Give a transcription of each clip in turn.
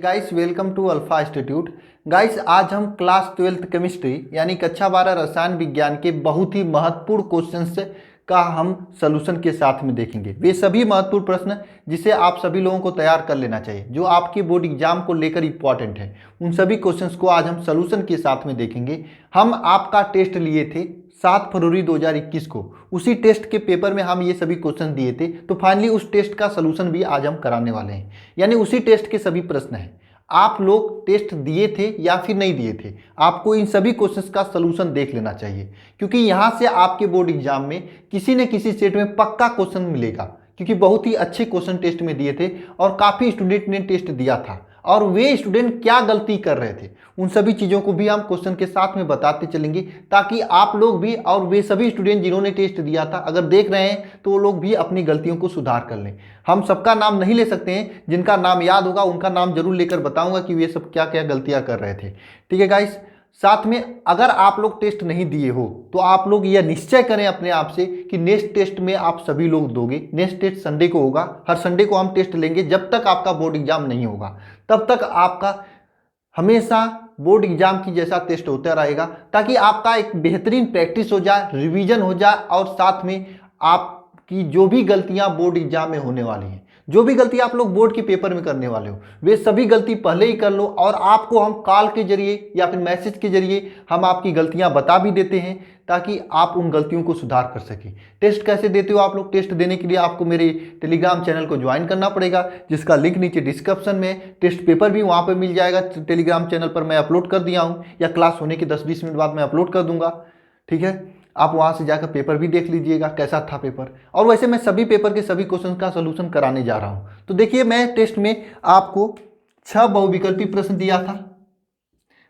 Guys welcome to Alpha Institute. Guys आज हम class 12th chemistry यानी कक्षा 12 रसायन विज्ञान के बहुत ही महत्वपूर्ण क्वेश्चंस का हम सलूशन के साथ में देखेंगे। वे सभी महत्वपूर्ण प्रश्न जिसे आप सभी लोगों को तैयार कर लेना चाहिए, जो आपके बोर्ड एग्जाम को लेकर इंपॉर्टेंट है। उन सभी क्वेश्चंस को आज हम सलूशन के साथ में देखेंगे। हम आपका टेस्ट लिए थे 7 फरवरी 2021 को। उसी टेस्ट के पेपर में हम ये सभी क्वेश्चन दिए थे, तो फाइनली उस टेस्ट का सलूशन भी आज हम कराने वाले हैं। यानी उसी टेस्ट के सभी प्रश्न हैं। आप लोग टेस्ट दिए थे या फिर नहीं दिए थे, आपको इन सभी क्वेश्चंस का सलूशन देख लेना चाहिए, क्योंकि यहाँ से आपके बोर्ड एग्जाम में किसी न किसी सेट में पक्का क्वेश्चन मिलेगा। क्योंकि बहुत ही अच्छे क्वेश्चन टेस्ट में दिए थे और काफ़ी स्टूडेंट ने टेस्ट दिया था, और वे स्टूडेंट क्या गलती कर रहे थे उन सभी चीज़ों को भी हम क्वेश्चन के साथ में बताते चलेंगे, ताकि आप लोग भी और वे सभी स्टूडेंट जिन्होंने टेस्ट दिया था अगर देख रहे हैं तो वो लोग भी अपनी गलतियों को सुधार कर लें। हम सबका नाम नहीं ले सकते हैं, जिनका नाम याद होगा उनका नाम जरूर लेकर बताऊंगा कि वे सब क्या क्या गलतियां कर रहे थे। ठीक है गाइस, साथ में अगर आप लोग टेस्ट नहीं दिए हो तो आप लोग यह निश्चय करें अपने आप से कि नेक्स्ट टेस्ट में आप सभी लोग दोगे। नेक्स्ट टेस्ट संडे को होगा, हर संडे को हम टेस्ट लेंगे। जब तक आपका बोर्ड एग्जाम नहीं होगा तब तक आपका हमेशा बोर्ड एग्जाम की जैसा टेस्ट होता रहेगा, ताकि आपका एक बेहतरीन प्रैक्टिस हो जाए, रिवीजन हो जाए, और साथ में आपकी जो भी गलतियां बोर्ड एग्जाम में होने वाली हैं, जो भी गलती आप लोग बोर्ड के पेपर में करने वाले हो, वे सभी गलती पहले ही कर लो। और आपको हम कॉल के जरिए या फिर मैसेज के जरिए हम आपकी गलतियां बता भी देते हैं, ताकि आप उन गलतियों को सुधार कर सकें। टेस्ट कैसे देते हो आप लोग? टेस्ट देने के लिए आपको मेरे टेलीग्राम चैनल को ज्वाइन करना पड़ेगा, जिसका लिंक नीचे डिस्क्रिप्शन में। टेस्ट पेपर भी वहाँ पर मिल जाएगा, टेलीग्राम चैनल पर मैं अपलोड कर दिया हूँ, या क्लास होने के 10-20 मिनट बाद मैं अपलोड कर दूंगा। ठीक है, आप वहाँ से जाकर पेपर भी देख लीजिएगा कैसा था पेपर। और वैसे मैं सभी पेपर के सभी क्वेश्चन का सलूशन कराने जा रहा हूँ। तो देखिए, मैं टेस्ट में आपको 6 बहुविकल्पी प्रश्न दिया था,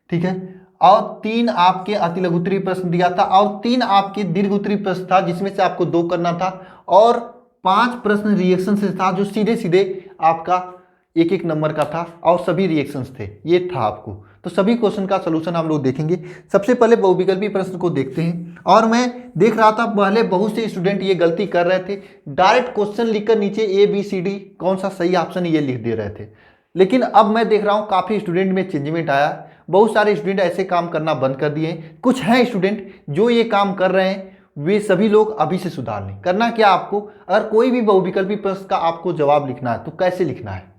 ठीक है, और 3 आपके अतिलघु-उत्तरीय प्रश्न दिया था, और 3 आपके दीर्घ-उत्तरीय प्रश्न था, जिसमें से आपको 2 करना था, और 5 प्रश्न रिएक्शन से था, जो सीधे सीधे आपका 1-1 नंबर का था, और सभी रिएक्शंस थे। ये था आपको। तो सभी क्वेश्चन का सलूशन हम लोग देखेंगे। सबसे पहले बहुविकल्पी प्रश्न को देखते हैं। और मैं देख रहा था पहले बहुत से स्टूडेंट ये गलती कर रहे थे, डायरेक्ट क्वेश्चन लिखकर नीचे ABCD कौन सा सही ऑप्शन ये लिख दे रहे थे। लेकिन अब मैं देख रहा हूँ काफ़ी स्टूडेंट में चेंजमेंट आया। बहुत सारे स्टूडेंट ऐसे काम करना बंद कर दिए हैं। कुछ हैं स्टूडेंट जो ये काम कर रहे हैं, वे सभी लोग अभी से सुधार लें। करना क्या आपको, अगर कोई भी बहुविकल्पी प्रश्न का आपको जवाब लिखना है तो कैसे लिखना है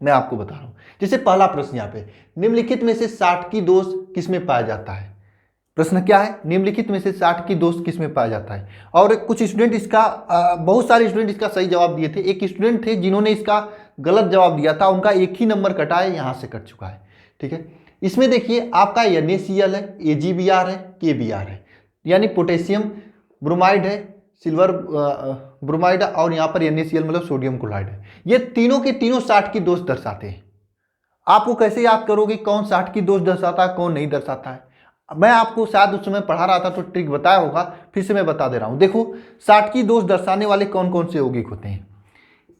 मैं आपको बता रहा हूं। जैसे पहला प्रश्न यहाँ पे, निम्नलिखित में से 60 की दोष किस में पाया जाता है? प्रश्न क्या है? निम्नलिखित में से 60 की दोष किस में पाया जाता है? और कुछ स्टूडेंट इसका बहुत सारे स्टूडेंट इसका सही जवाब दिए थे। एक स्टूडेंट थे जिन्होंने इसका गलत जवाब दिया था, उनका 1 ही नंबर कटा है, यहाँ से कट चुका है। ठीक है, इसमें देखिए आपका NaCl है, AgBr है, KBr है, यानी पोटेशियम ब्रोमाइड है, सिल्वर ब्रोमाइड, और यहाँ पर NaCl मतलब सोडियम क्लोराइड है। ये तीनों के तीनों 60 की दोष दर्शाते हैं। आपको कैसे याद करोगे कौन 60 की दोष दर्शाता है, कौन नहीं दर्शाता है? मैं आपको शायद उस समय पढ़ा रहा था तो ट्रिक बताया होगा, फिर से मैं बता दे रहा हूं। देखो 60 की दोष दर्शाने वाले कौन कौन से यौगिक होते हैं?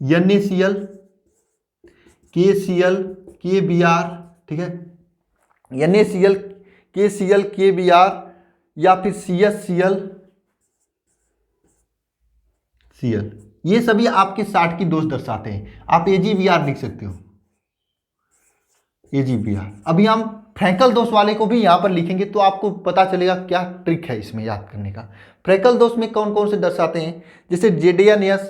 NaCl, KCl, KBr, ठीक है, NaCl, KCl, KBr, या फिर CHCl, Cl, ये सभी आपके 60 की दोष दर्शाते हैं। आप AgBr लिख सकते हो, AgBr। अभी हम फ्रैंकल दोष वाले को भी यहाँ पर लिखेंगे तो आपको पता चलेगा क्या ट्रिक है इसमें याद करने का। फ्रैंकल दोष में कौन कौन से दर्शाते हैं? जैसे JDNS,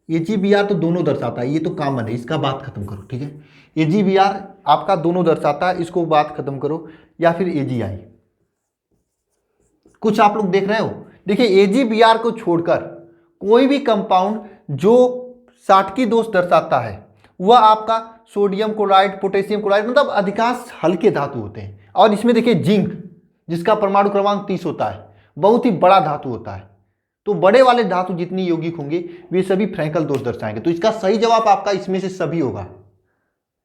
AgBr तो दोनों दर्शाता है, ये तो कॉमन है, इसका बात खत्म करो। ठीक है, AgBr आपका दोनों दर्शाता है, इसको बात खत्म करो। या फिर AgI, कुछ आप लोग देख रहे हो, देखिए AgBr को छोड़कर कोई भी कंपाउंड जो 60 की दोष दर्शाता है वह आपका सोडियम क्लोराइड, पोटेशियम क्लोराइड, मतलब अधिकांश हल्के धातु होते हैं। और इसमें देखिए जिंक, जिसका परमाणु क्रमांक 30 होता है, बहुत ही बड़ा धातु होता है। तो बड़े वाले धातु जितनी यौगिक होंगे वे सभी फ्रैंकल दोष दर्शाएंगे। तो इसका सही जवाब आपका इसमें से सभी होगा,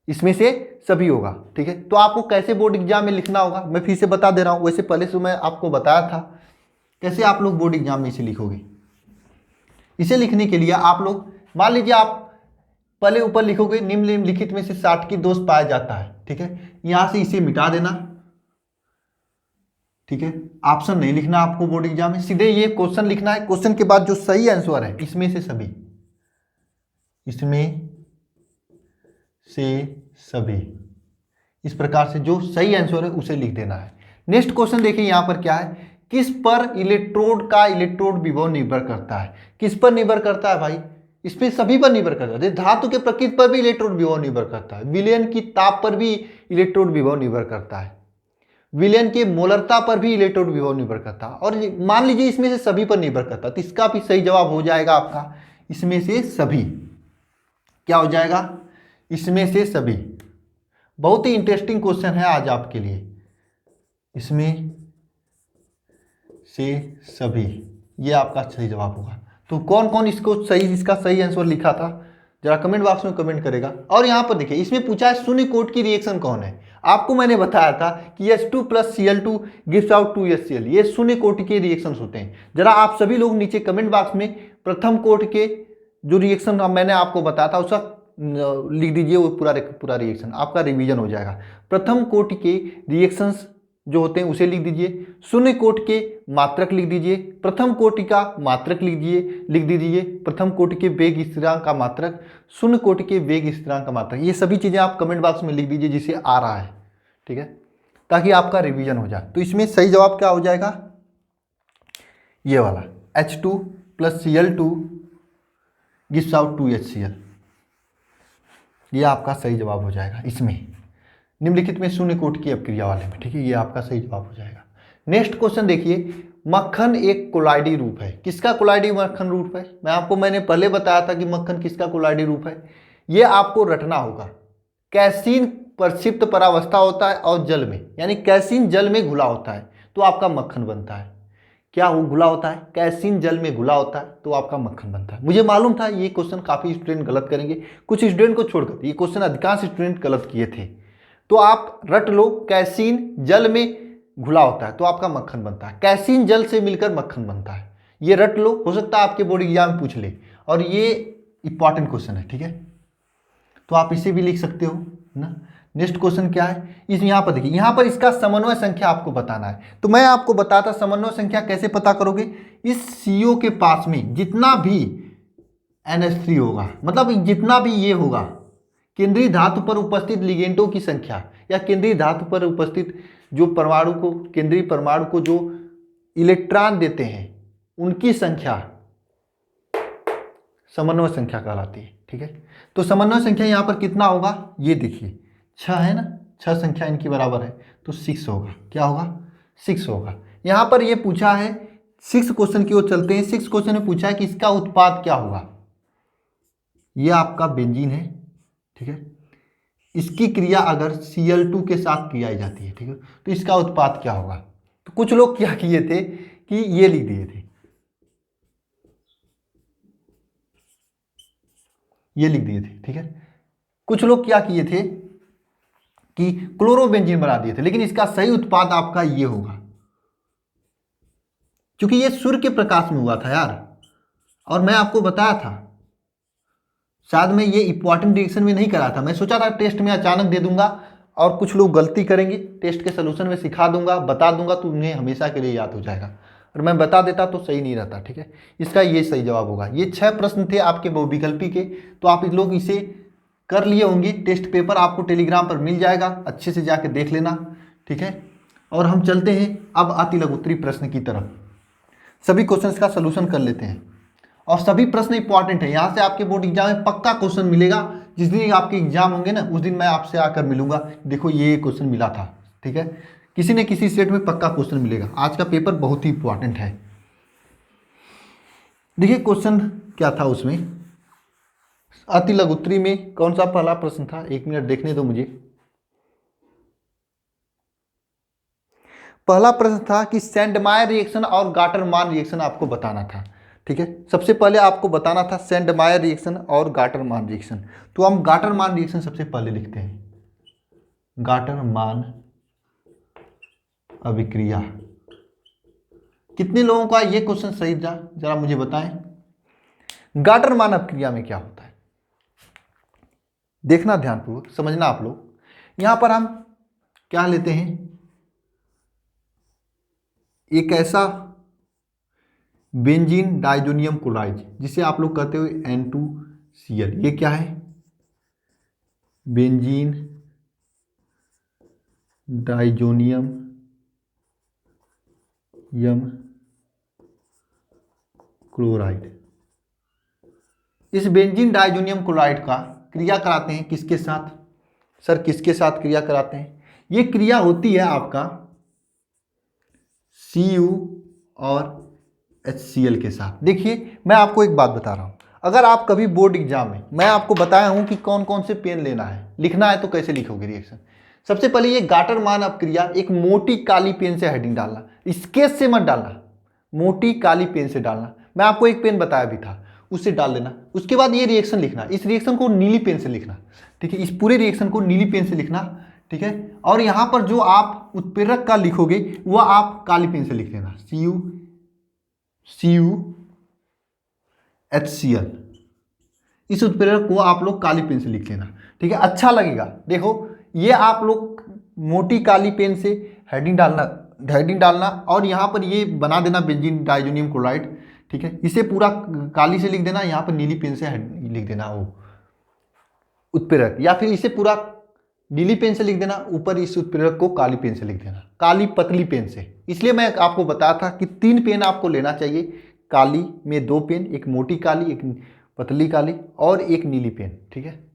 इसमें से सभी होगा। ठीक है, तो आपको कैसे बोर्ड एग्जाम में लिखना होगा मैं फिर से बता दे रहा हूँ। वैसे पहले से मैं आपको बताया था कैसे आप लोग बोर्ड एग्जाम में इसे लिखोगे। इसे लिखने के लिए आप लोग मान लीजिए आप पहले ऊपर लिखोगे निम्नलिखित में से 60 की दोष पाया जाता है। ठीक है, यहां से इसे मिटा देना। ठीक है, ऑप्शन नहीं लिखना आपको बोर्ड एग्जाम में, सीधे ये क्वेश्चन लिखना है। क्वेश्चन के बाद जो सही आंसर है इसमें से सभी, इसमें से सभी, इस प्रकार से जो सही आंसर है उसे लिख देना है। नेक्स्ट क्वेश्चन देखिए यहां पर क्या है, किस पर इलेक्ट्रोड का इलेक्ट्रोड विभव निर्भर करता है। किस पर निर्भर करता है भाई, इसमें सभी पर निर्भर करता है। धातु के प्रकृति पर भी इलेक्ट्रोड विभव निर्भर करता है, विलयन की ताप पर भी इलेक्ट्रोड विभव निर्भर करता है, विलयन की मोलरता पर भी इलेक्ट्रोड विभव निर्भर करता है, और मान लीजिए इसमें से सभी पर निर्भर करता है, तो इसका भी सही जवाब हो जाएगा आपका इसमें से सभी। क्या हो जाएगा, इसमें से सभी। बहुत ही इंटरेस्टिंग क्वेश्चन है आज आपके लिए, इसमें से सभी, ये आपका सही जवाब होगा। तो कौन कौन इसको सही, इसका सही आंसर लिखा था जरा कमेंट बॉक्स में कमेंट करेगा। और यहाँ पर देखिए इसमें पूछा है शून्य कोट की रिएक्शन कौन है। आपको मैंने बताया था कि H2 + Cl2 gives out 2HCl, ये शून्य कोटि के रिएक्शंस होते हैं। जरा आप सभी लोग नीचे कमेंट बॉक्स में प्रथम कोटि के जो रिएक्शन मैंने आपको बताया था उसका लिख दीजिए, वो पूरा रिएक्शन आपका रिवीजन हो जाएगा। प्रथम कोटि के रिएक्शंस जो होते हैं उसे लिख दीजिए, शून्य कोटि के मात्रक लिख दीजिए, प्रथम कोटि का मात्रक लिख दीजिए, प्रथम कोटि के वेग स्थिरांक का मात्रक, शून्य कोटि के वेग स्थिरांक का मात्रक। ये सभी चीज़ें आप कमेंट बॉक्स में लिख दीजिए जिसे आ रहा है, ठीक है, ताकि आपका रिवीजन हो जाए। तो इसमें सही जवाब क्या हो जाएगा, ये वाला H2 + Cl2 gives out 2HCl, ये आपका सही जवाब हो जाएगा इसमें निम्नलिखित में शून्य कोटि की अपक्रिया वाले में, ठीक है, ये आपका सही जवाब हो जाएगा। नेक्स्ट क्वेश्चन देखिए, मक्खन एक कोलाइडी रूप है। किसका कोलाइडी मक्खन रूप है, मैंने पहले बताया था कि मक्खन किसका कोलाइडी रूप है, ये आपको रटना होगा। कैसीन प्रक्षिप्त परावस्था होता है और जल में, यानी कैसीन जल में घुला होता है तो आपका मक्खन बनता है। क्या वो घुला होता है, कैसीन जल में घुला होता है तो आपका मक्खन बनता है। मुझे मालूम था ये क्वेश्चन काफ़ी स्टूडेंट गलत करेंगे, कुछ स्टूडेंट को छोड़कर ये क्वेश्चन अधिकांश स्टूडेंट गलत किए थे। तो आप रट लो, कैसीन जल में घुला होता है तो आपका मक्खन बनता है, कैसीन जल से मिलकर मक्खन बनता है। ये रट लो, हो सकता है आपके बोर्ड एग्जाम में पूछ ले, और ये इंपॉर्टेंट क्वेश्चन है, ठीक है, तो आप इसे भी लिख सकते हो ना। नेक्स्ट क्वेश्चन क्या है, इस यहाँ पर देखिए, यहाँ पर इसका समन्वय संख्या आपको बताना है। तो मैं आपको बताता समन्वय संख्या कैसे पता करोगे, इस CO के पास में जितना भी NH3 होगा, मतलब जितना भी ये होगा, केंद्रीय धातु पर उपस्थित लिगेंडों की संख्या या केंद्रीय धातु पर उपस्थित जो परमाणु को, केंद्रीय परमाणु को जो इलेक्ट्रॉन देते हैं उनकी संख्या समन्वय संख्या कहलाती है, ठीक है। तो समन्वय संख्या यहाँ पर कितना होगा, ये देखिए 6 है ना, 6 संख्या इनकी बराबर है तो 6 होगा। क्या होगा, 6 होगा। यहाँ पर ये पूछा है 6 क्वेश्चन की ओर चलते हैं। 6 क्वेश्चन में पूछा है कि इसका उत्पाद क्या होगा, ये आपका बेंजीन है, ठीक है। इसकी क्रिया अगर Cl2 के साथ की जाती है, ठीक है, तो इसका उत्पाद क्या होगा। तो कुछ लोग क्या किए थे कि ये लिख दिए थे, ये लिख दिए थे, ठीक है। कुछ लोग क्या किए थे कि क्लोरोबेंजीन बना दिए थे, लेकिन इसका सही उत्पाद आपका ये होगा, क्योंकि ये सूर्य के प्रकाश में हुआ था यार, और मैं आपको बताया था, शायद मैं ये इंपॉर्टेंट डिरेक्शन में नहीं करा था, मैं सोचा था टेस्ट में अचानक दे दूंगा और कुछ लोग गलती करेंगे, टेस्ट के सोल्यूशन में सिखा दूंगा, बता दूंगा, तो उन्हें हमेशा के लिए याद हो जाएगा, और मैं बता देता तो सही नहीं रहता, ठीक है। इसका ये सही जवाब होगा। ये 6 प्रश्न थे आपके बहुविकल्पी के, तो आप लोग इसे कर लिए होंगे। टेस्ट पेपर आपको टेलीग्राम पर मिल जाएगा, अच्छे से जाके देख लेना, ठीक है। और हम चलते हैं अब अति लघुत्तरी प्रश्न की तरफ। सभी क्वेश्चंस का सोल्यूशन कर लेते हैं, और सभी प्रश्न इंपॉर्टेंट है। यहाँ से आपके बोर्ड एग्जाम में पक्का क्वेश्चन मिलेगा। जिस दिन आपके एग्जाम होंगे ना, उस दिन मैं आपसे आकर मिलूंगा, देखो ये क्वेश्चन मिला था, ठीक है। किसी न किसी सेट में पक्का क्वेश्चन मिलेगा। आज का पेपर बहुत ही इंपॉर्टेंट है। देखिए क्वेश्चन क्या था उसमें, अति लघुत्तरी में कौन सा पहला प्रश्न था, 1 मिनट देखने दो मुझे। पहला प्रश्न था कि सेंडमायर रिएक्शन और गाटरमान रिएक्शन आपको बताना था, ठीक है। सबसे पहले आपको बताना था सेंडमायर रिएक्शन और गाटरमान रिएक्शन। तो हम गाटरमान रिएक्शन सबसे पहले लिखते हैं, गाटरमान अभिक्रिया। कितने लोगों का ये क्वेश्चन सही था, जरा मुझे बताएं। गाटरमान अभिक्रिया में क्या होता है, देखना ध्यानपूर्वक, समझना आप लोग। यहां पर हम क्या लेते हैं, एक ऐसा बेंजीन डाइजोनियम क्लोराइड जिसे आप लोग कहते हो Cl। ये क्या है? बेंजीन डाइजोनियम यम क्लोराइड। इस बेंजीन डाइजोनियम क्लोराइड का क्रिया कराते हैं किसके साथ? सर किसके साथ क्रिया कराते हैं? ये क्रिया होती है आपका Cu और HCl के साथ। देखिए मैं आपको एक बात बता रहा हूँ, अगर आप कभी बोर्ड एग्जाम में, मैं आपको बताया हूँ कि कौन कौन से पेन लेना है, लिखना है तो कैसे लिखोगे रिएक्शन। सबसे पहले ये गाटर मान अपक्रिया, एक मोटी काली पेन से हेडिंग डालना, स्केच से मत डालना, मोटी काली पेन से डालना। मैं आपको एक पेन बताया भी था, उससे डाल देना। उसके बाद ये रिएक्शन लिखना, इस रिएक्शन को नीली पेन से लिखना, ठीक है, इस पूरे रिएक्शन को नीली पेन से लिखना, ठीक है। और यहाँ पर जो आप उत्प्रेरक का लिखोगे वह आप काली पेन से लिख देना, CuHCl। इस उत्प्रेरक को आप लोग काली पेन से लिख लेना, ठीक है, अच्छा लगेगा। देखो ये आप लोग मोटी काली पेन से हेडिंग डालना और यहाँ पर ये बना देना बेंजीन डाइजोनियम क्लोराइड, ठीक है। इसे पूरा काली से लिख देना, यहाँ पर नीली पेन से लिख देना वो उत्प्रेरक, या फिर इसे पूरा नीली पेन से लिख देना, ऊपर इस उत्प्रेरक को काली पेन से लिख देना, काली पतली पेन से। इसलिए मैं आपको बताया था कि 3 पेन आपको लेना चाहिए, काली में 2 पेन, एक मोटी काली, एक पतली काली और एक नीली पेन, ठीक है।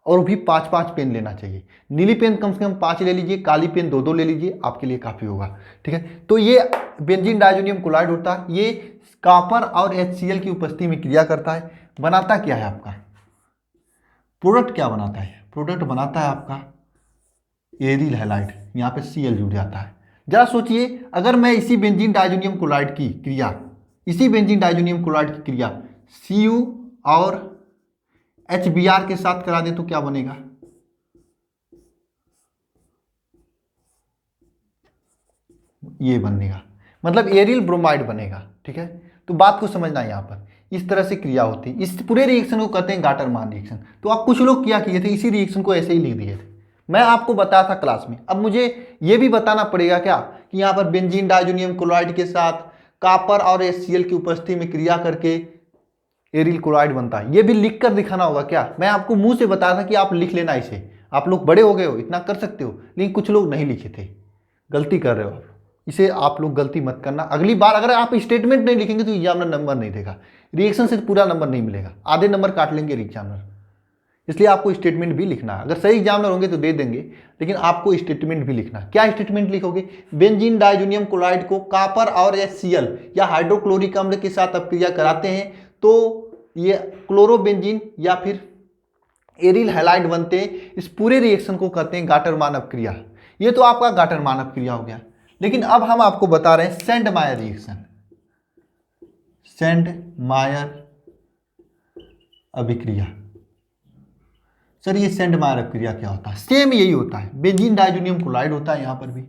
और भी 5-5 पेन लेना चाहिए। नीली पेन कम से कम 5 ले लीजिए, काली पेन 2-2 ले लीजिए, आपके लिए काफ़ी होगा, ठीक है। तो ये बेंजीन डाइजोनियम क्लोराइड होता है, ये कॉपर और HCl की उपस्थिति में क्रिया करता है। बनाता क्या है आपका? प्रोडक्ट क्या बनाता है? प्रोडक्ट बनाता है आपका एरिल हैलाइड, यहाँ पे Cl जुड़ जाता है। जरा सोचिए, अगर मैं इसी बेंजीन डाइजोनियम क्लोराइड की क्रिया, Cu और HBr के साथ करा दें तो क्या बनेगा? ये बनेगा, मतलब एरिल ब्रोमाइड बनेगा, ठीक है। तो बात को समझना है, यहाँ पर इस तरह से क्रिया होती है। इस पूरे रिएक्शन को कहते हैं गाटरमान रिएक्शन। तो आप कुछ लोग क्या किए थे, इसी रिएक्शन को ऐसे ही लिख दिए थे, मैं आपको बताया था क्लास में। अब मुझे ये भी बताना पड़ेगा क्या कि यहाँ पर बेंजीन डाइजोनियम क्लोराइड के साथ कॉपर और HCl की उपस्थिति में क्रिया करके एरिल क्लोराइड बनता है। ये भी लिख कर दिखाना होगा क्या? मैं आपको मुंह से बताया था कि आप लिख लेना इसे, आप लोग बड़े हो गए हो, इतना कर सकते हो, लेकिन कुछ लोग नहीं लिखे थे, गलती कर रहे हो आप। इसे आप लोग गलती मत करना। अगली बार अगर आप स्टेटमेंट नहीं लिखेंगे तो एग्जामिनर नंबर नहीं देगा, रिएक्शन से पूरा नंबर नहीं मिलेगा, आधे नंबर काट लेंगे एग्जामिनर। इसलिए आपको स्टेटमेंट भी लिखना है। अगर सही एग्जामिनर होंगे तो दे देंगे, लेकिन आपको स्टेटमेंट भी लिखना। क्या स्टेटमेंट लिखोगे? बेंजीन डाइजोनियम क्लोराइड को कॉपर और HCl या हाइड्रोक्लोरिक अम्ल के साथ अपक्रिया कराते हैं तो ये क्लोरोबेंजीन या फिर एरिल हैलाइड बनते हैं। इस पूरे रिएक्शन को कहते हैं गाटरमान अपक्रिया। ये तो आपका गाटरमान अपक्रिया हो गया। लेकिन अब हम आपको बता रहे हैं सेंडमायर रिएक्शन, सेंडमायर अभिक्रिया। सर ये सेंडमायर अभिक्रिया क्या होता है? सेम यही होता है, बेंजीन डाइजोनियम क्लोराइड होता है, यहाँ पर भी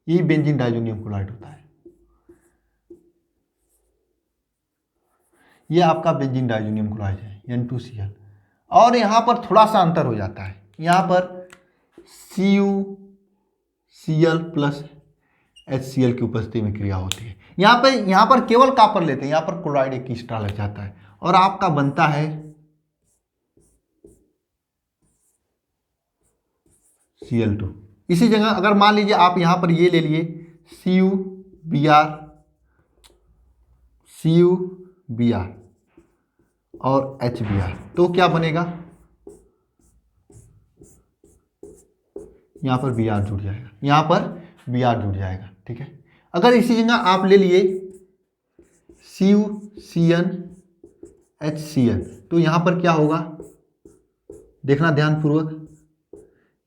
यही बेंजीन डाइजोनियम क्लोराइड होता है। ये आपका बेंजीन डाइजोनियम क्लोराइड है N2Cl, और यहाँ पर थोड़ा सा अंतर हो जाता है। यहाँ पर CuCl प्लस HCl की उपस्थिति में क्रिया होती है। यहाँ पर केवल कॉपर लेते हैं, यहाँ पर क्लोराइड एक एक्स्ट्रा लग जाता है और आपका बनता है Cl2। इसी जगह अगर मान लीजिए आप यहाँ पर ये ले लिए CuBr और HBr, तो क्या बनेगा? यहाँ पर Br जुड़ जाएगा, यहाँ पर Br जुड़ जाएगा, ठीक है। अगर इसी जगह आप ले लिए CuCnHCl तो यहाँ पर क्या होगा? देखना ध्यानपूर्वक,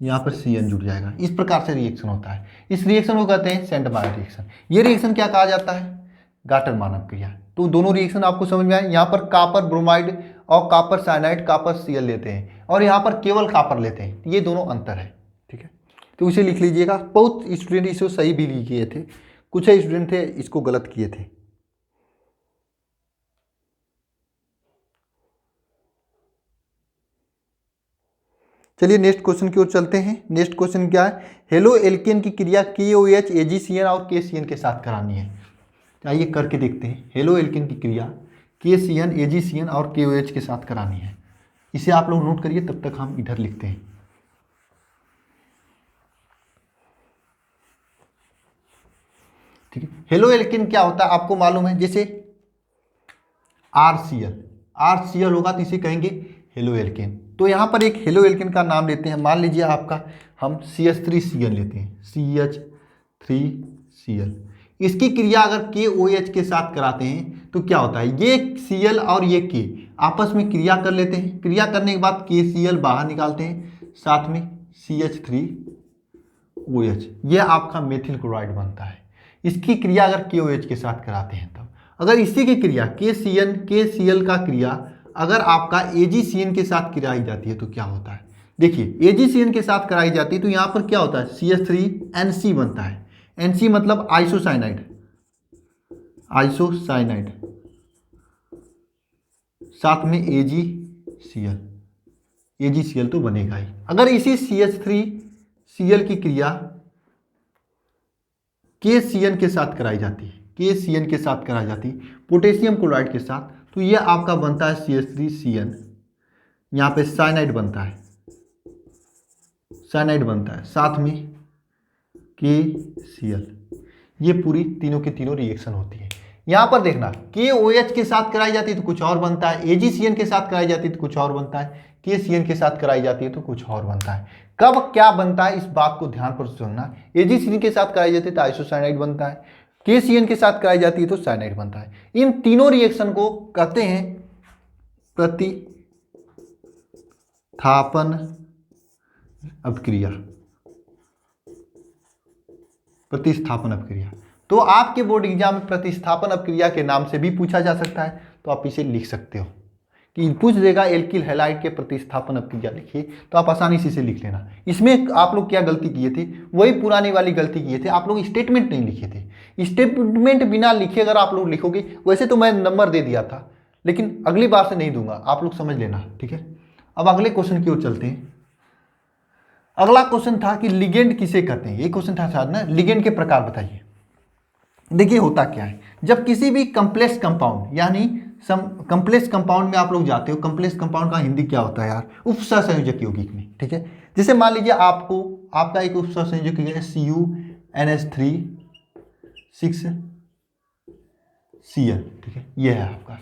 यहाँ पर Cn जुड़ जाएगा। इस प्रकार से रिएक्शन होता है। इस रिएक्शन को कहते हैं सेंडमायर रिएक्शन। ये रिएक्शन क्या कहा जाता है? गाटरमान अपक्रिया। तो दोनों रिएक्शन आपको समझ में आए। यहाँ पर कॉपर ब्रोमाइड और कॉपर साइनाइड, कॉपर Cl लेते हैं, और यहाँ पर केवल कॉपर लेते हैं। ये दोनों अंतर है, ठीक है। तो इसे लिख लीजिएगा। बहुत स्टूडेंट इसको सही भी किए थे, कुछ स्टूडेंट थे इसको गलत किए थे। चलिए नेक्स्ट क्वेश्चन की ओर चलते हैं। नेक्स्ट क्वेश्चन क्या है? हेलो एल्केन की क्रिया KOH AgCN और KCN के साथ करानी है। आइए करके देखते हैं। हेलो एल्केन की क्रिया KCN AgCN और KOH के साथ करानी है। इसे आप लोग नोट करिए, तब तक हम इधर लिखते हैं। ठीक है, हेलो एल्केन क्या होता है आपको मालूम है, जैसे आरसीएल होगा तो इसे कहेंगे हेलो एल्केन। तो यहाँ पर एक हेलो एल्केन का नाम लेते हैं, मान लीजिए आपका हम CH3Cl लेते हैं, CH3Cl। इसकी क्रिया अगर KOH के साथ कराते हैं तो क्या होता है, ये Cl और ये K आपस में क्रिया कर लेते हैं, क्रिया करने के बाद KCl बाहर निकालते हैं, साथ में CH3OH, ये आपका मेथिल क्लोराइड बनता है। इसकी क्रिया अगर KOH के साथ कराते हैं तब, अगर इसी की क्रिया KCl का क्रिया अगर आपका AgCN के साथ कराई जाती है तो क्या होता है, देखिए AgCN के साथ कराई जाती है तो यहाँ पर क्या होता है, CH3NC बनता है। NC मतलब आइसोसाइनाइड, साथ में AgCl तो बनेगा ही। अगर इसी CH3Cl की क्रिया KCN के साथ कराई जाती है, पोटेशियम क्लोराइड के साथ, तो ये आपका बनता है CH3CN, यहाँ पे साइनाइड बनता है, साथ में KCl। ये पूरी तीनों की तीनों रिएक्शन होती है। यहाँ पर देखना, KOH के साथ कराई जाती है तो कुछ और बनता है, AgCN के साथ कराई जाती है तो कुछ और बनता है, KCN के साथ कराई जाती है तो कुछ और बनता है। कब क्या बनता है इस बात को ध्यान पर सुनना, AgCN के साथ कराई जाती है तो आइसोसाइनाइड बनता है, KCN के साथ कराई जाती है तो साइनाइड बनता है। इन तीनों रिएक्शन को कहते हैं प्रतिस्थापन अपक्रिया। तो आपके बोर्ड एग्जाम में प्रतिस्थापन अपक्रिया के नाम से भी पूछा जा सकता है, तो आप इसे लिख सकते हो कि पूछ देगा एल्किल हैलाइड के प्रतिस्थापन अपक्रिया लिखिए, तो आप आसानी से इसे लिख लेना। इसमें आप लोग क्या गलती किए थे, वही पुरानी वाली गलती किए थे, आप लोग स्टेटमेंट नहीं लिखे थे। स्टेटमेंट बिना लिखे अगर आप लोग लिखोगे, वैसे तो मैं नंबर दे दिया था लेकिन अगली बार से नहीं दूंगा, आप लोग समझ लेना, ठीक है। अब अगले क्वेश्चन की ओर चलते हैं। अगला क्वेश्चन था कि लिगेंड किसे कहते हैं, ये क्वेश्चन था शायद ना, लिगेंड के प्रकार बताइए। देखिए होता क्या है, जब किसी भी कम्प्लेक्स कंपाउंड यानी कम्प्लेक्स कंपाउंड में आप लोग जाते हो, कम्प्लेक्स कंपाउंड का हिंदी क्या होता है यार, उपसहसंयोजक यौगिक में, ठीक है। जैसे मान लीजिए आपका एक उपसहसंयोजक है CuNH3 6Cl, ठीक है, ये है आपका,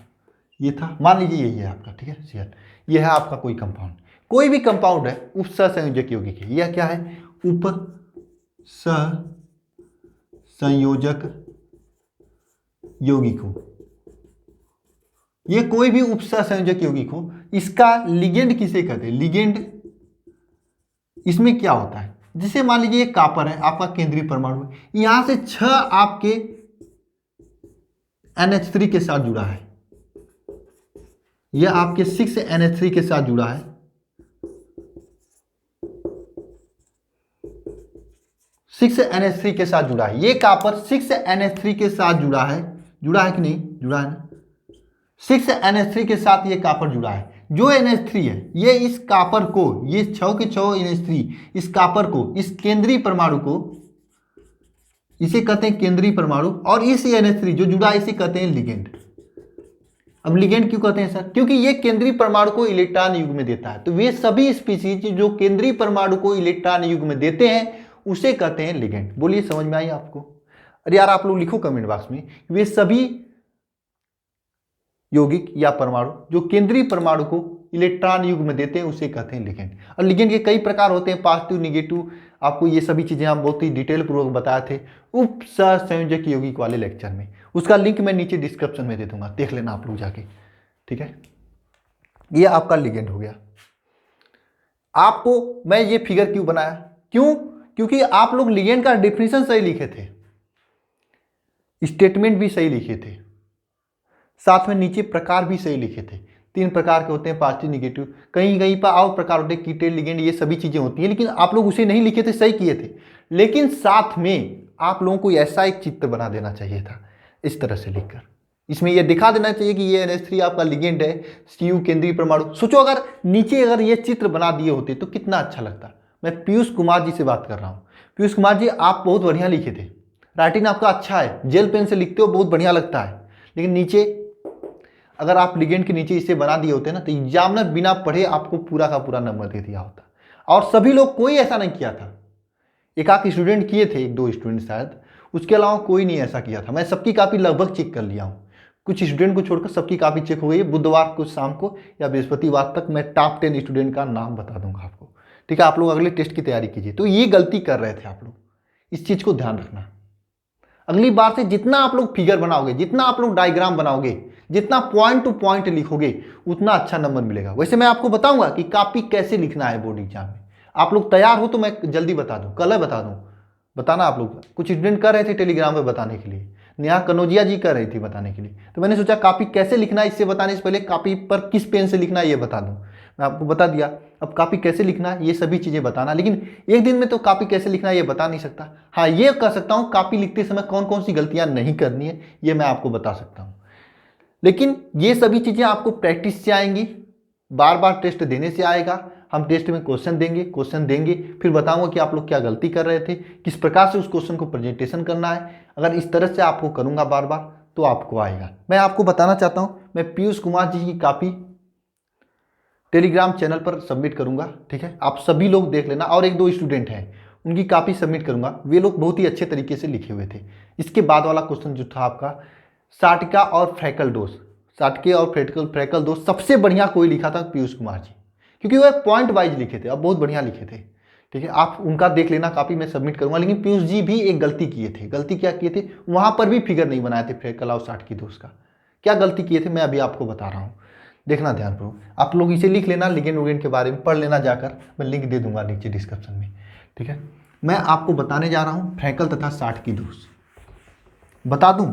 ये था, मान लीजिए यही है आपका, ठीक है, Cl, ये है आपका कोई कंपाउंड, कोई भी कंपाउंड है उपसहसंयोजक यौगिक है, यह क्या है, उपसहसंयोजक यौगिक हो, ये कोई भी उपसहसंयोजक यौगिक हो, इसका लिगेंड किसे कहते हैं, लिगेंड इसमें क्या होता है, जैसे मान लीजिए एक कॉपर है आपका केंद्रीय परमाणु, यहां से 6 आपके NH3 के साथ जुड़ा है, यह आपके 6NH3 के साथ जुड़ा है, 6NH3 के साथ जुड़ा है, ये कॉपर 6NH3 के साथ जुड़ा है कि नहीं, जुड़ा है ना, 6NH3 के साथ ये कॉपर जुड़ा है। जो NH3 है ये इस कॉपर को, ये 6 के 6 NH3 इस कॉपर को, इस केंद्रीय परमाणु को, इसे कहते हैं केंद्रीय परमाणु, और इस NH3 जो जुड़ा है इसे कहते हैं लिगेंड। अब लिगेंड क्यों कहते हैं सर, क्योंकि ये केंद्रीय परमाणु को इलेक्ट्रॉन युग्म में देता है, तो वे सभी स्पीसीज जो केंद्रीय परमाणु को इलेक्ट्रॉन युग्म में देते हैं उसे कहते हैं लिगेंड। बोलिए समझ में आई आपको? अरे यार आप लोग लिखो कमेंट बॉक्स में, वे सभी यौगिक या परमाणु जो केंद्रीय परमाणु को इलेक्ट्रॉन युग्म में देते हैं उसे कहते हैं लिगेंड। और लिगेंड के कई प्रकार होते हैं, पॉजिटिव, नेगेटिव, आपको ये सभी चीजें हम बहुत ही डिटेल पूर्वक बताए थे उपसहसंयोजक यौगिक वाले लेक्चर में, उसका लिंक मैं नीचे डिस्क्रिप्शन में दे दूंगा, देख लेना आप लोग जाके, ठीक है। ये आपका लिगेंड हो गया। आपको मैं ये फिगर क्यों बनाया, क्योंकि आप लोग लिगेंड का डेफिनेशन सही लिखे थे, स्टेटमेंट भी सही लिखे थे, साथ में नीचे प्रकार भी सही लिखे थे। 3 प्रकार के होते हैं, पॉजिटिव, नेगेटिव, कहीं पर और प्रकार होते हैं, कीटेड, लिगेंड, ये सभी चीजें होती हैं, लेकिन आप लोग उसे नहीं लिखे थे, सही किए थे, लेकिन साथ में आप लोगों को ऐसा एक चित्र बना देना चाहिए था, इस तरह से लिखकर, इसमें यह दिखा देना चाहिए कि ये NH3 आपका लिगेंड है, Cu केंद्रीय परमाणु। सोचो अगर नीचे अगर ये चित्र बना दिए होते तो कितना अच्छा लगता। मैं पीयूष कुमार जी से बात कर रहा हूँ। पीयूष कुमार जी आप बहुत बढ़िया लिखे थे, राइटिंग आपका अच्छा है, जेल पेन से लिखते हो बहुत बढ़िया लगता है, लेकिन नीचे अगर आप लिगेंड के नीचे इसे बना दिए होते ना तो एग्जामिनर बिना पढ़े आपको पूरा का पूरा नंबर दे दिया होता। और सभी लोग, कोई ऐसा नहीं किया था, एक आध स्टूडेंट किए थे, एक दो स्टूडेंट शायद, उसके अलावा कोई नहीं ऐसा किया था। मैं सबकी कापी लगभग चेक कर लिया हूँ, कुछ स्टूडेंट को छोड़कर सबकी कापी चेक हो गई है। बुधवार को शाम को या बृहस्पतिवार तक मैं टॉप 10 स्टूडेंट का नाम बता दूंगा आपको। ठीक है, आप लोग अगले टेस्ट की तैयारी कीजिए। तो ये गलती कर रहे थे आप लोग, इस चीज़ को ध्यान रखना। अगली बार से जितना आप लोग फिगर बनाओगे, जितना आप लोग डायग्राम बनाओगे, जितना पॉइंट टू पॉइंट लिखोगे, उतना अच्छा नंबर मिलेगा। वैसे मैं आपको बताऊंगा कि कॉपी कैसे लिखना है बोर्ड एग्जाम में। आप लोग तैयार हो तो मैं जल्दी बता दूं, कल बता दूं, बताना आप लोग। कुछ स्टूडेंट कर रहे थे टेलीग्राम पे बताने के लिए, नेहा कनौजिया जी कर रही थी बताने के लिए, तो मैंने सोचा कॉपी कैसे लिखना है इससे बताने से पहले कॉपी पर किस पेन से लिखना है ये बता दूं। मैं आपको बता दिया, अब कॉपी कैसे लिखना है ये सभी चीज़ें बताना। लेकिन एक दिन में तो कॉपी कैसे लिखना है ये बता नहीं सकता। हाँ, ये कर सकता हूँ कॉपी लिखते समय कौन कौन सी गलतियाँ नहीं करनी है ये मैं आपको बता सकता हूँ। लेकिन ये सभी चीज़ें आपको प्रैक्टिस से आएंगी, बार बार टेस्ट देने से आएगा। हम टेस्ट में क्वेश्चन देंगे, फिर बताऊंगा कि आप लोग क्या गलती कर रहे थे, किस प्रकार से उस क्वेश्चन को प्रेजेंटेशन करना है। अगर इस तरह से आपको करूंगा बार बार तो आपको आएगा। मैं आपको बताना चाहता हूं, मैं पीयूष कुमार जी की कॉपी टेलीग्राम चैनल पर सबमिट करूंगा। ठीक है, आप सभी लोग देख लेना। और एक दो स्टूडेंट हैं उनकी कॉपी सबमिट करूंगा, वे लोग बहुत ही अच्छे तरीके से लिखे हुए थे। इसके बाद वाला क्वेश्चन जो था आपका साटिका और फ्रैकल डोज, साटके और फ्रैकल डोज सबसे बढ़िया कोई लिखा था पीयूष कुमार जी, क्योंकि वह पॉइंट वाइज लिखे थे, अब बहुत बढ़िया लिखे थे। ठीक है, आप उनका देख लेना, कॉपी में सबमिट करूंगा। लेकिन पीयूष जी भी एक गलती किए थे। गलती क्या किए थे, वहां पर भी फिगर नहीं बनाए थे फ्रैकल और साटकी दोष का। क्या गलती किए थे मैं अभी आपको बता रहा हूँ, देखना ध्यानपूर्वक। आप लोग इसे लिख लेना, लिगेंड वुगेंड के बारे में पढ़ लेना जाकर, मैं लिंक दे दूंगा नीचे डिस्क्रिप्शन में। ठीक है, मैं आपको बताने जा रहा हूँ फ्रैकल तथा साटकी दोष। बता दूं,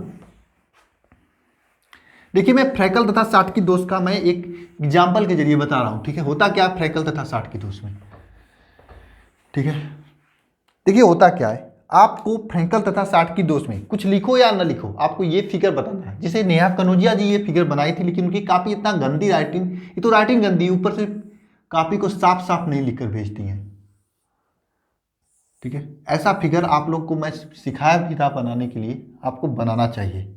देखिए मैं फ्रैकल तथा साटकी दोष का मैं एक एग्जाम्पल के जरिए बता रहा हूं। ठीक है, होता क्या फ्रैकल तथा साटकी दोष में, ठीक है, देखिए होता क्या है, आपको फ्रैकल तथा साटकी दोष में कुछ लिखो या ना लिखो, आपको ये फिगर बताना है। जैसे नेहा कनौजिया जी ये फिगर बनाई थी, लेकिन उनकी कापी इतना गंदी राइटिंग, ये तो राइटिंग गंदी, ऊपर से कापी को साफ साफ नहीं लिखकर भेजती हैं। ठीक है, ऐसा फिगर आप लोग को मैं सिखाया भी था बनाने के लिए, आपको बनाना चाहिए।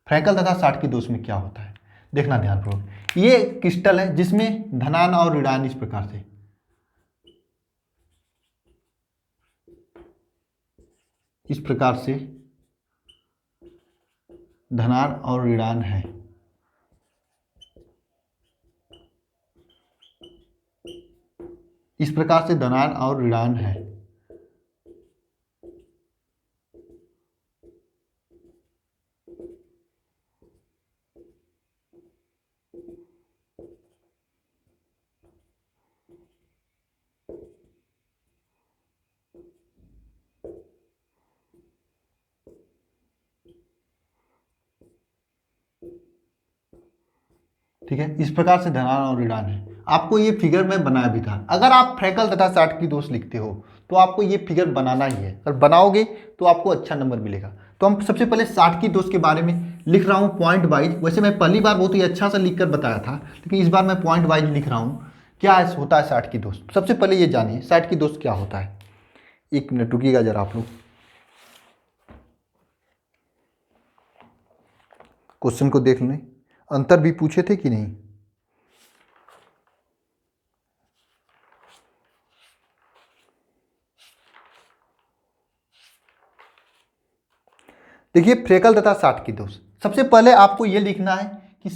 फ्रैकल तथा साटकी दोष में क्या होता है देखना ध्यानपूर्वक। ये क्रिस्टल है जिसमें धनायन और ऋणायन इस प्रकार से, धनायन और ऋणायन है। इस प्रकार से धनायन और ऋणायन है। ठीक है, इस प्रकार से धनायन और ऋणायन है। आपको ये फिगर मैं बनाया भी था। अगर आप फ्रैकल तथा साटकी दोष लिखते हो तो आपको ये फिगर बनाना ही है, अगर बनाओगे तो आपको अच्छा नंबर मिलेगा। तो हम सबसे पहले साटकी दोष के बारे में लिख रहा हूँ पॉइंट वाइज। वैसे मैं पहली बार बहुत ही अच्छा सा लिखकर बताया था, लेकिन इस बार मैं पॉइंट वाइज लिख रहा हूँ। क्या होता है साटकी दोष, सबसे पहले ये जानिए साटकी दोष क्या होता है। एक मिनट रुकिएगा जरा, आप लोग क्वेश्चन को देख लें, अंतर भी पूछे थे कि नहीं। देखिए फ्रैकल तथा साटकी दोष, सबसे पहले आपको यह लिखना है कि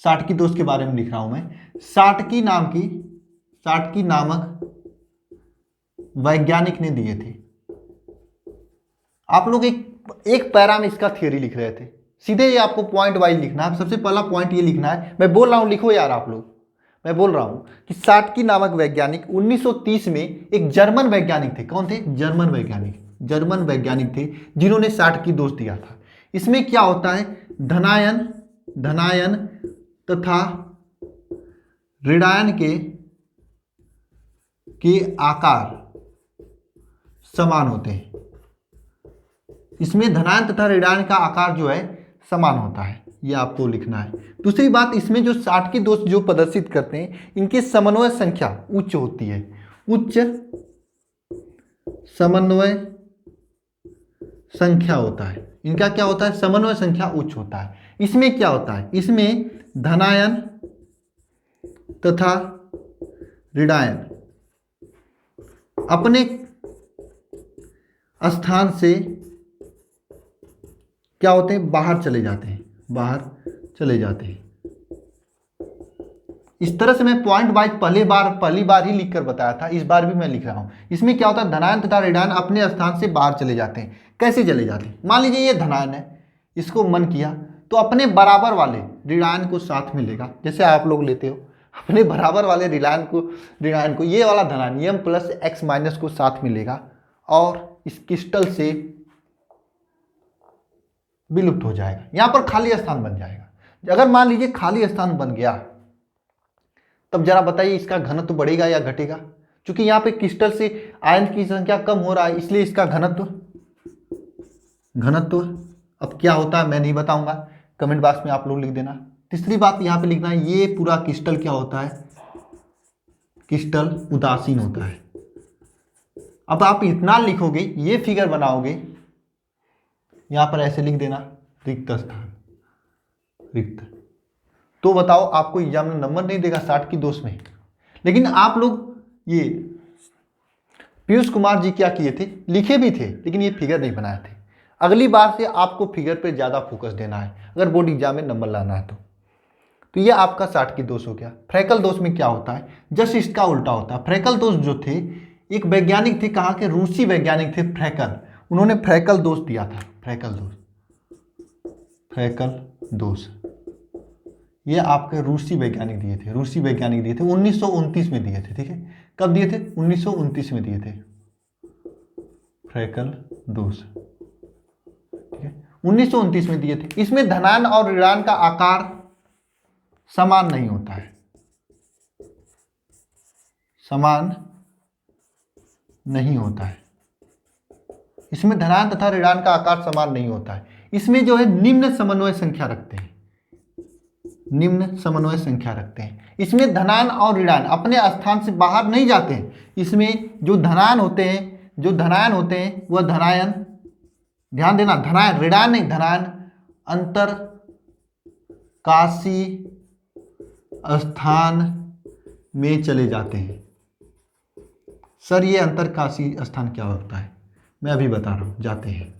साटकी दोष के बारे में लिख रहा हूं मैं। साटकी नामक वैज्ञानिक ने दिए थे। आप लोग एक पैरा में इसका थ्योरी लिख रहे थे, सीधे ये आपको पॉइंट वाइज लिखना है। सबसे पहला पॉइंट ये लिखना है, मैं बोल रहा हूं लिखो यार आप लोग। मैं बोल रहा हूं कि साटकी नामक वैज्ञानिक 1930 में एक जर्मन वैज्ञानिक थे। कौन थे, जर्मन वैज्ञानिक थे जिन्होंने साटकी दोष दिया था। इसमें क्या होता है, धनायन तथा ऋणायन के आकार समान होते हैं। इसमें धनायन तथा ऋणायन का आकार जो है समान होता है, ये आपको लिखना है। दूसरी बात, इसमें जो साटकी दोष जो प्रदर्शित करते हैं इनकी समन्वय संख्या उच्च होती है। उच्च समन्वय संख्या होता है, इनका क्या होता है, समन्वय संख्या उच्च होता है। इसमें क्या होता है, इसमें धनायन तथा ऋणायन अपने स्थान से क्या होते हैं, बाहर चले जाते हैं, बाहर चले जाते हैं। इस तरह से मैं पॉइंट वाइज पहली बार ही लिखकर बताया था, इस बार भी मैं लिख रहा हूं। इसमें क्या होता है, धनायन तथा ऋणायन अपने स्थान से बाहर चले जाते हैं। कैसे चले जाते हैं, मान लीजिए ये धनायन है, इसको मन किया तो अपने बराबर वाले ऋणायन को साथ में लेगा, जैसे आप लोग लेते हो अपने बराबर वाले ऋणायन को ये वाला धनायन एम प्लस एक्स माइनस को साथ में लेगा और इस क्रिस्टल से विलुप्त हो जाएगा। यहां पर खाली स्थान बन जाएगा। अगर मान लीजिए खाली स्थान बन गया, तब जरा बताइए इसका घनत्व बढ़ेगा या घटेगा। क्योंकि यहाँ पे क्रिस्टल से आयन की संख्या कम हो रहा है, इसलिए इसका घनत्व अब क्या होता है मैं नहीं बताऊंगा, कमेंट बॉक्स में आप लोग लिख देना। तीसरी बात यहाँ पे लिखना है, ये पूरा क्रिस्टल क्या होता है, क्रिस्टल उदासीन होता है। अब आप इतना लिखोगे, ये फिगर बनाओगे, यहां पर ऐसे लिख देना रिक्त स्थान, रिक्त। तो बताओ आपको एग्जाम में नंबर नहीं देगा 60 की 2 में। लेकिन आप लोग ये पीयूष कुमार जी क्या किए थे, लिखे भी थे लेकिन ये फिगर नहीं बनाए थे। अगली बार से आपको फिगर पे ज़्यादा फोकस देना है अगर बोर्ड एग्जाम में नंबर लाना है तो ये आपका 60 की 2 हो गया। फ्रैकल दोष में क्या होता है, जस्ट इसका उल्टा होता है। फ्रैकल दोष जो थे, एक वैज्ञानिक थे, कहाँ के, रूसी वैज्ञानिक थे फ्रैकल, उन्होंने फ्रैकल दोष दिया था। फ्रैकल दोष ये आपके रूसी वैज्ञानिक दिए थे, 1929 में दिए थे। ठीक है, कब दिए थे, 1929 में दिए थे फ्रैकल दोष। ठीक है, 1929 में दिए थे। इसमें धनायन और ऋणायन का आकार समान नहीं होता है, समान नहीं होता है। इसमें धनायन तथा ऋणायन का आकार समान नहीं होता है। इसमें जो है निम्न समन्वय संख्या रखते हैं, निम्न समन्वय संख्या रखते हैं। इसमें धनायन और ऋणायन अपने स्थान से बाहर नहीं जाते हैं। इसमें जो धनायन होते हैं वह धनायन, ध्यान देना, धनायन, ऋणायन नहीं, धनायन अंतरकाशी स्थान में चले जाते हैं। सर ये अंतरकाशी स्थान क्या होता है, मैं अभी बता रहा हूं, जाते हैं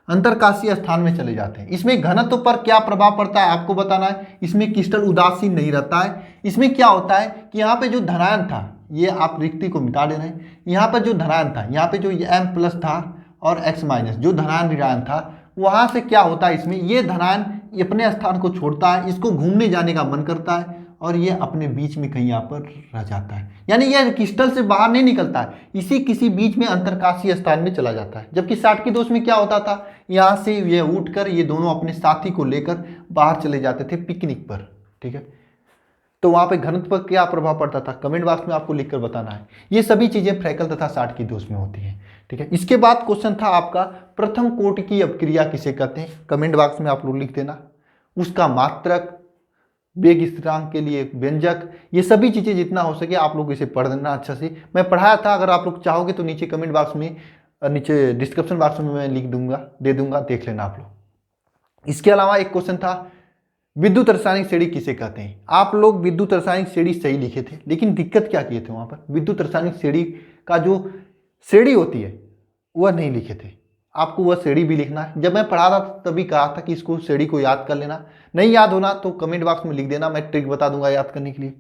अंतरकाशीय स्थान में चले जाते हैं। इसमें घनत्व पर क्या प्रभाव पड़ता है आपको बताना है। इसमें क्रिस्टल उदासीन नहीं रहता है। इसमें क्या होता है कि यहाँ पे जो धनायन था, ये आप रिक्ति को मिटा दे रहे हैं। यहाँ पर जो धनायन था, यहाँ पे जो m प्लस था और x माइनस, जो धनायन ऋणायन था, वहाँ से क्या होता है, इसमें ये धनायन अपने स्थान को छोड़ता है, इसको घूमने जाने का मन करता है और ये अपने बीच में कहीं यहाँ पर रह जाता है। यानी ये क्रिस्टल से बाहर नहीं निकलता है, इसी किसी बीच में अंतरकाशीय स्थान में चला जाता है। जबकि 60 की 2 में क्या होता था, यहाँ से ये उठकर ये दोनों अपने साथी को लेकर बाहर चले जाते थे पिकनिक पर। ठीक है, तो वहाँ पे घनत्व पर क्या प्रभाव पड़ता था, कमेंट बॉक्स में आपको लिखकर बताना है। ये सभी चीज़ें फ्रैकल तथा 60 की 2 में होती हैं। ठीक है, इसके बाद क्वेश्चन था आपका, प्रथम कोटि की अपक्रिया किसे कहते हैं, कमेंट बॉक्स में आप लोग लिख देना। उसका मात्रक, वेग स्थिरांक के लिए व्यंजक, ये सभी चीज़ें जितना हो सके आप लोग इसे पढ़ देना अच्छा से। मैं पढ़ाया था, अगर आप लोग चाहोगे तो नीचे कमेंट बॉक्स में, नीचे डिस्क्रिप्शन बॉक्स में मैं लिख दूंगा, दे दूंगा, देख लेना आप लोग। इसके अलावा एक क्वेश्चन था, विद्युत रासायनिक श्रेणी किसे कहते हैं। आप लोग विद्युत रासायनिक श्रेणी सही लिखे थे, लेकिन दिक्कत क्या किए थे वहाँ पर, विद्युत रासायनिक श्रेणी का जो श्रेणी होती है वह नहीं लिखे थे। आपको वह श्रेणी भी लिखना है। जब मैं पढ़ा रहा था तभी कहा था कि इसको श्रेणी को याद कर लेना, नहीं याद होना तो कमेंट बॉक्स में लिख देना, मैं ट्रिक बता दूंगा याद करने के लिए।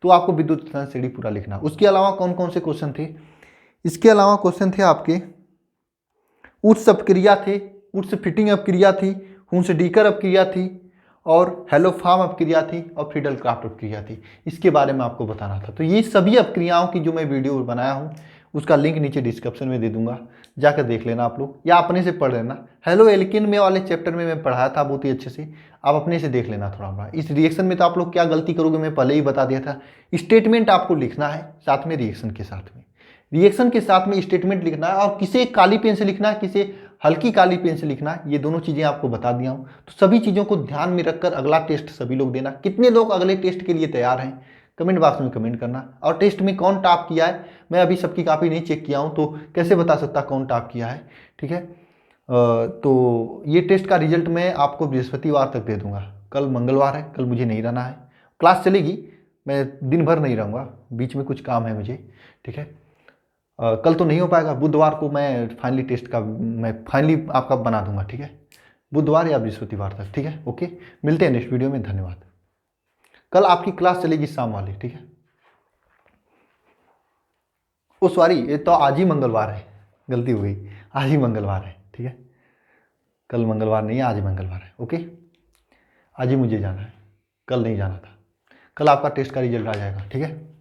तो आपको विद्युत रासायनिक श्रेणी पूरा लिखना। उसके अलावा कौन कौन से क्वेश्चन थे, इसके अलावा क्वेश्चन थे आपके, उत्स अपक्रिया थे, उत्स फिटिंग अपक्रिया थी, हुंस डीकर अपक्रिया थी और हेलोफार्म अपक्रिया थी और फ्रीडल क्राफ्ट अपक्रिया थी। इसके बारे में आपको बताना था। तो ये सभी अपक्रियाओं की जो मैं वीडियो बनाया हूँ उसका लिंक नीचे डिस्क्रिप्शन में दे दूंगा, जाकर देख लेना आप लोग, या अपने से पढ़ लेना। हेलो एल्किन में वाले चैप्टर में मैं पढ़ाया था बहुत ही अच्छे से, आप अपने से देख लेना थोड़ा बड़ा। इस रिएक्शन में तो आप लोग क्या गलती करोगे मैं पहले ही बता दिया था, स्टेटमेंट आपको लिखना है साथ में रिएक्शन के साथ में, रिएक्शन के साथ में स्टेटमेंट लिखना है, और किसे काली पेन से लिखना है, किसे हल्की काली पेन से लिखना है, ये दोनों चीज़ें आपको बता दिया हूँ। तो सभी चीज़ों को ध्यान में रखकर अगला टेस्ट सभी लोग देना। कितने लोग अगले टेस्ट के लिए तैयार हैं कमेंट बॉक्स में कमेंट करना। और टेस्ट में कौन टॉप किया है, मैं अभी सबकी कॉपी नहीं चेक किया हूँ तो कैसे बता सकता कौन टॉप किया है। ठीक है, तो ये टेस्ट का रिजल्ट मैं आपको बृहस्पतिवार तक दे दूंगा। कल मंगलवार है, कल मुझे नहीं रहना है, क्लास चलेगी, मैं दिन भर नहीं रहूँगा, बीच में कुछ काम है मुझे, ठीक है। कल तो नहीं हो पाएगा, बुधवार को मैं फाइनली टेस्ट का मैं फाइनली आपका बना दूंगा, ठीक है, बुधवार या बृहस्पतिवार तक, ठीक है। ओके, मिलते हैं नेक्स्ट वीडियो में, धन्यवाद। कल आपकी क्लास चलेगी शाम वाली, ठीक है। ओ सॉरी, ये तो आज ही मंगलवार है, गलती हो गई, आज ही मंगलवार है, ठीक है। कल मंगलवार नहीं है, आज ही मंगलवार है। ओके, आज ही मुझे जाना है, कल नहीं जाना था। कल आपका टेस्ट का रिजल्ट आ जाएगा, ठीक है।